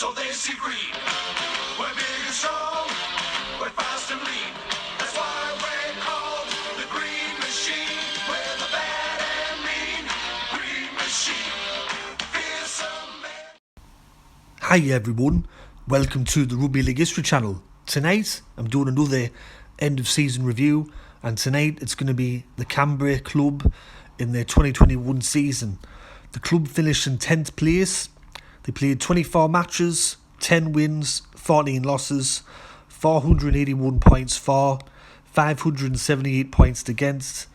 So they see green. We're big and strong. We're fast and lean. That's why we're called the Green Machine. We're the bad and mean Green Machine. Fearsome man. Hi everyone, welcome to the Rugby League History channel. Tonight I'm doing another end of season review, and tonight it's going to be the Canberra club in their 2021 season. The club finished in 10th place. They played 24 matches, 10 wins, 14 losses, 481 points for, 578 points against.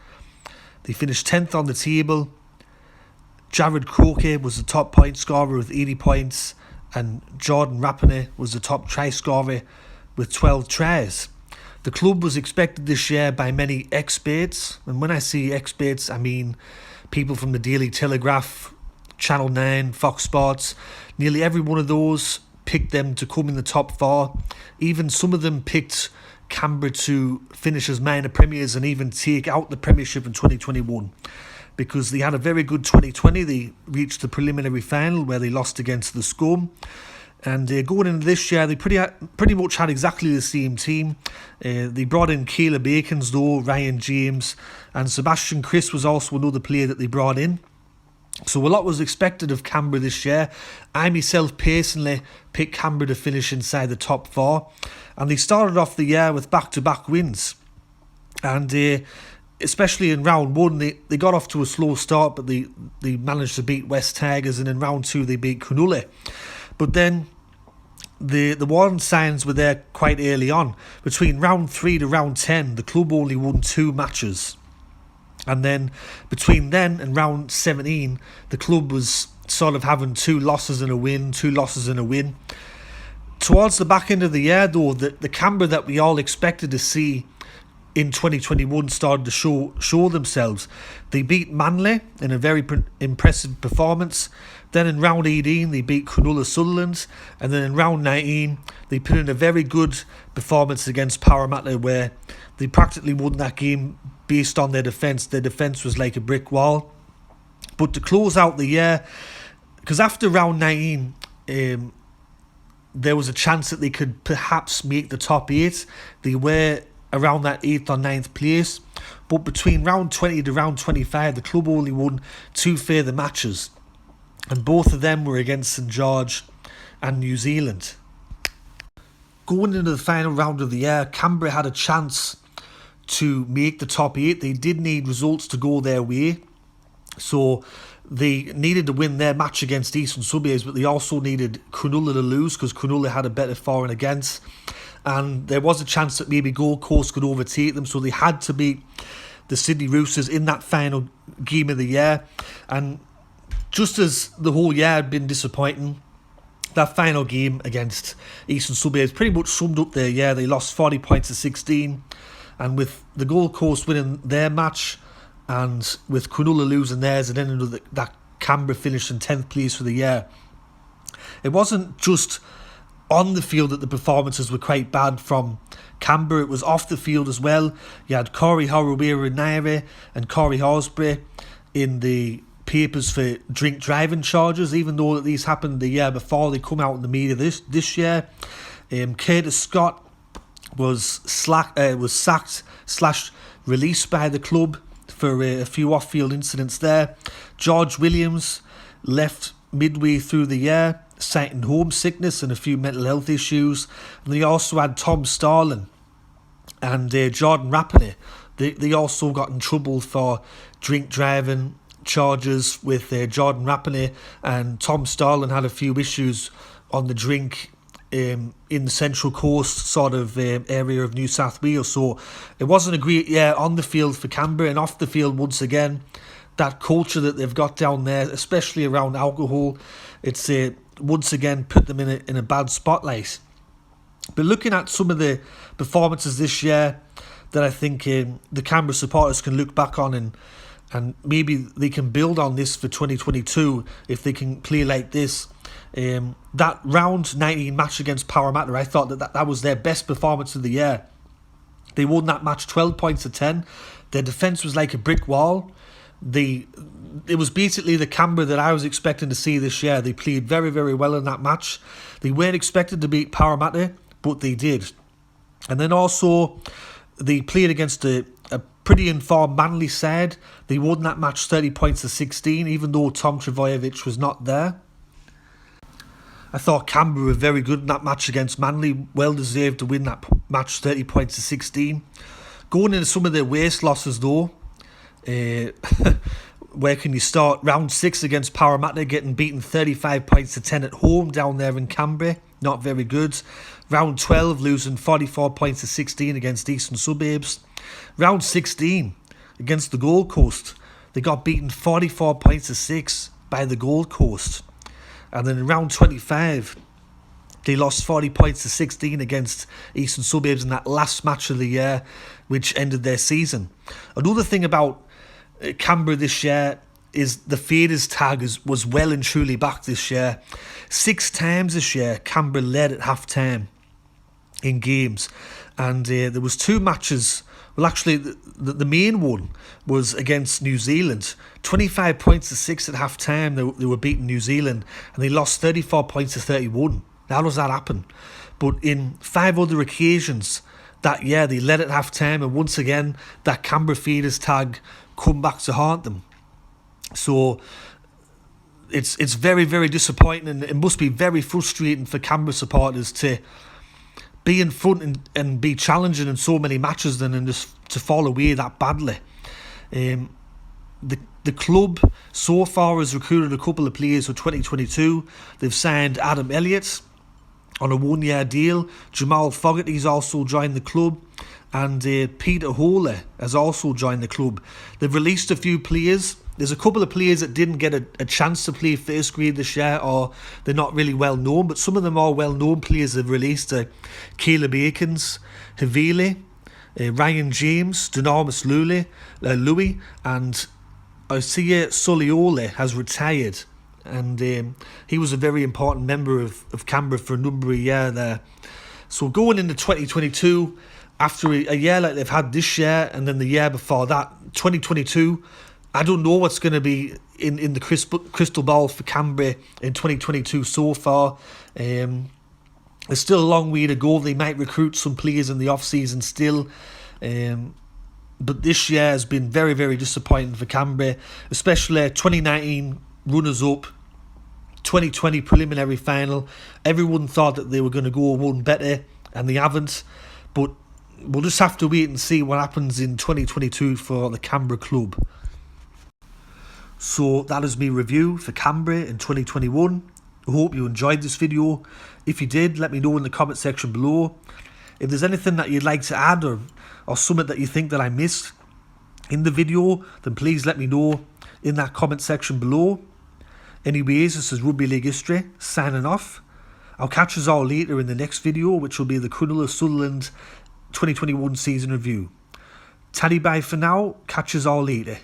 They finished 10th on the table. Jared Croker was the top point scorer with 80 points, and Jordan Rapine was the top try scorer with 12 tries. The club was expected this year by many experts, and when I say experts, I mean people from the Daily Telegraph, Channel 9, Fox Sports. Nearly every one of those picked them to come in the top four. Even some of them picked Canberra to finish as minor premiers and even take out the premiership in 2021. Because they had a very good 2020. They reached the preliminary final where they lost against the Scum. And going into this year, they pretty much had exactly the same team. They brought in Caleb Akins though, Ryan James, and Sebastian Chris was also another player that they brought in. So a lot was expected of Canberra this year. I myself personally picked Canberra to finish inside the top four. And they started off the year with back-to-back wins. And especially in round one, they got off to a slow start, but they managed to beat West Tigers, and in round two they beat Cronulla. But then the warning signs were there quite early on. Between round 3 to round 10, the club only won 2 matches. And then between then and round 17, the club was sort of having 2 losses and a win, 2 losses and a win. Towards the back end of the year, though, the Canberra that we all expected to see in 2021 started to show themselves. They beat Manly in a very impressive performance. Then in round 18 they beat Cronulla Sutherland, and then in round 19 they put in a very good performance against Parramatta, where they practically won that game based on their defence. Their defence was like a brick wall. But to close out the year, because after round 19 there was a chance that they could perhaps make the top 8. They were around that 8th or 9th place, but between round 20 to round 25 the club only won 2 further matches, and both of them were against St George and New Zealand. Going into the final round of the year, Canberra had a chance to make the top 8. They did need results to go their way, so they needed to win their match against Eastern Suburbs, but they also needed Cronulla to lose because Cronulla had a better for and against. And there was a chance that maybe Gold Coast could overtake them, so they had to beat the Sydney Roosters in that final game of the year. And just as the whole year had been disappointing, that final game against Eastern Suburbs pretty much summed up their year. They lost 40 points to 16, and with the Gold Coast winning their match and with Cronulla losing theirs, it ended up that Canberra finished in 10th place for the year. It wasn't just on the field that the performances were quite bad from Canberra, it was off the field as well. You had Corey Harawira-Nairi and Corey Horsburgh in the papers for drink driving charges, even though these happened the year before. They come out in the media this year. Curtis Scott was sacked / released by the club for a few off-field incidents there. George Williams left midway through the year, citing homesickness and a few mental health issues. And they also had Tom Starling and Jordan Rapine. They also got in trouble for drink driving charges with Jordan Rapine, and Tom Starling had a few issues on the drink in the Central Coast sort of area of New South Wales. So it wasn't a great year on the field for Canberra, and off the field once again, that culture that they've got down there, especially around alcohol, it's once again put them in a bad spotlight. But looking at some of the performances this year that I think the Canberra supporters can look back on, and maybe they can build on this for 2022 if they can play like this. That round 19 match against Parramatta, I thought that was their best performance of the year. They won that match 12 points to 10. Their defence was like a brick wall. It was basically the Canberra that I was expecting to see this year. They played very, very well in that match. They weren't expected to beat Parramatta, but they did. And then also, they played against a pretty informed Manly side. They won that match 30 points to 16, even though Tom Trbojevic was not there. I thought Canberra were very good in that match against Manly. Well deserved to win that match 30 points to 16. Going into some of their worst losses though, where can you start? Round 6 against Parramatta, getting beaten 35 points to 10 at home down there in Canberra. Not very good. Round 12, losing 44 points to 16 against Eastern Suburbs. Round 16, against the Gold Coast, they got beaten 44 points to 6 by the Gold Coast. And then in round 25, they lost 40 points to 16 against Eastern Suburbs in that last match of the year, which ended their season. Another thing about Canberra this year is the faders tag was well and truly back this year. 6 times this year, Canberra led at half-time in games. And there was 2 matches. Well, actually, the main one was against New Zealand. 25 points to 6 at half-time. They were beating New Zealand, and they lost 34 points to 31. How does that happen? But in 5 other occasions that year, they led at half-time, and once again, that Canberra feeders tag come back to haunt them. So it's very, very disappointing, and it must be very frustrating for Canberra supporters to be in front and be challenging in so many matches and just to fall away that badly. The club so far has recruited a couple of players for 2022. They've signed Adam Elliot on a 1-year deal. Jamal Fogarty's also joined the club, and Peter Holer has also joined the club. They've released a few players. There's a couple of players that didn't get a chance to play first grade this year, or they're not really well known, but some of them are well known players they've released. Caleb Akins, Havili, Ryan James, Dunamis Louis, and Isaiah Soliole has retired. And he was a very important member of Canberra for a number of years there. So going into 2022, after a year like they've had this year and then the year before that, 2022, I don't know what's going to be in the crystal ball for Canberra in 2022 so far. There's still a long way to go. They might recruit some players in the off-season still. But this year has been very, very disappointing for Canberra, especially 2019 runners-up, 2020 preliminary final. Everyone thought that they were going to go one better, and they haven't. But we'll just have to wait and see what happens in 2022 for the Canberra club. So that is my review for Canberra in 2021. I hope you enjoyed this video. If you did, let me know in the comment section below. If there's anything that you'd like to add or something that you think that I missed in the video, then please let me know in that comment section below. Anyways, this is Rugby League History, signing off. I'll catch us all later in the next video, which will be the Cronulla Sutherland 2021 season review. Taddy bye for now, catch us all later.